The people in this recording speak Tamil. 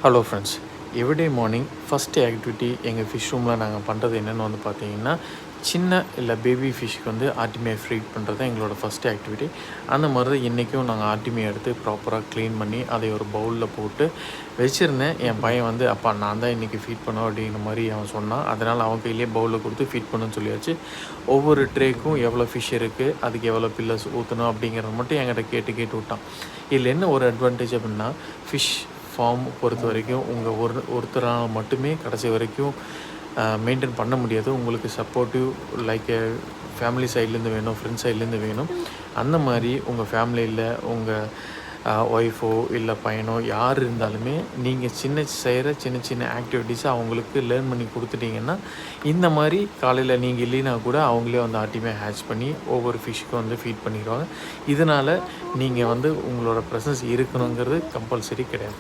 Hello friends, everyday morning first activity எங்கள் ஃபிஷ் ரூமில் நாங்கள் பண்ணுறது என்னென்னு வந்து பார்த்தீங்கன்னா, சின்ன இல்லை பேபி ஃபிஷ்ஷுக்கு வந்து ஆர்டிமியா ஃபீட் பண்ணுறது தான் எங்களோட ஃபஸ்ட்டு ஆக்டிவிட்டி. அந்த மாதிரி தான் இன்றைக்கும் நாங்கள் ஆர்டிமியா எடுத்து ப்ராப்பராக க்ளீன் பண்ணி அதை ஒரு பவுலில் போட்டு வச்சுருந்தேன். என் பையன் வந்து அப்பா நான் தான் இன்றைக்கி ஃபீட் பண்ணுவேன் அப்படிங்கிற மாதிரி அவன் சொன்னான். அதனால் அவன் கையிலேயே பவுலில் கொடுத்து ஃபீட் பண்ணுன்னு சொல்லியாச்சு. ஒவ்வொரு ட்ரேக்கும் எவ்வளோ ஃபிஷ் இருக்குது, அதுக்கு எவ்வளோ பில்லர்ஸ் ஊற்றணும் அப்படிங்கிறத மட்டும் என்கிட்ட கேட்டு விட்டான். இதில் என்ன ஒரு அட்வான்டேஜ் அப்படின்னா, ஃபிஷ் ஃபார்ம் பொறுத்த வரைக்கும் உங்கள் ஒருத்தரால் மட்டுமே கடைசி வரைக்கும் மெயின்டைன் பண்ண முடியாது. உங்களுக்கு சப்போர்ட்டிவ் லைக் ஃபேமிலி சைட்லேருந்து வேணும், ஃப்ரெண்ட்ஸ் சைட்லேருந்து வேணும். அந்த மாதிரி உங்கள் ஃபேமிலியில் உங்கள் ஒய்ஃபோ இல்லை பையனோ யார் இருந்தாலுமே நீங்கள் செய்கிற சின்ன சின்ன ஆக்டிவிட்டீஸை அவங்களுக்கு லேர்ன் பண்ணி கொடுத்துட்டிங்கன்னா, இந்த மாதிரி காலையில் நீங்கள் இல்லைன்னா கூட அவங்களே வந்து ஆட்டியுமே ஹேட்ச் பண்ணி ஒவ்வொரு ஃபிஷ்ஷுக்கும் வந்து ஃபீட் பண்ணிடுவாங்க. இதனால் நீங்கள் வந்து உங்களோட ப்ரெசன்ஸ் இருக்கணுங்கிறது கம்பல்சரி கிடையாது.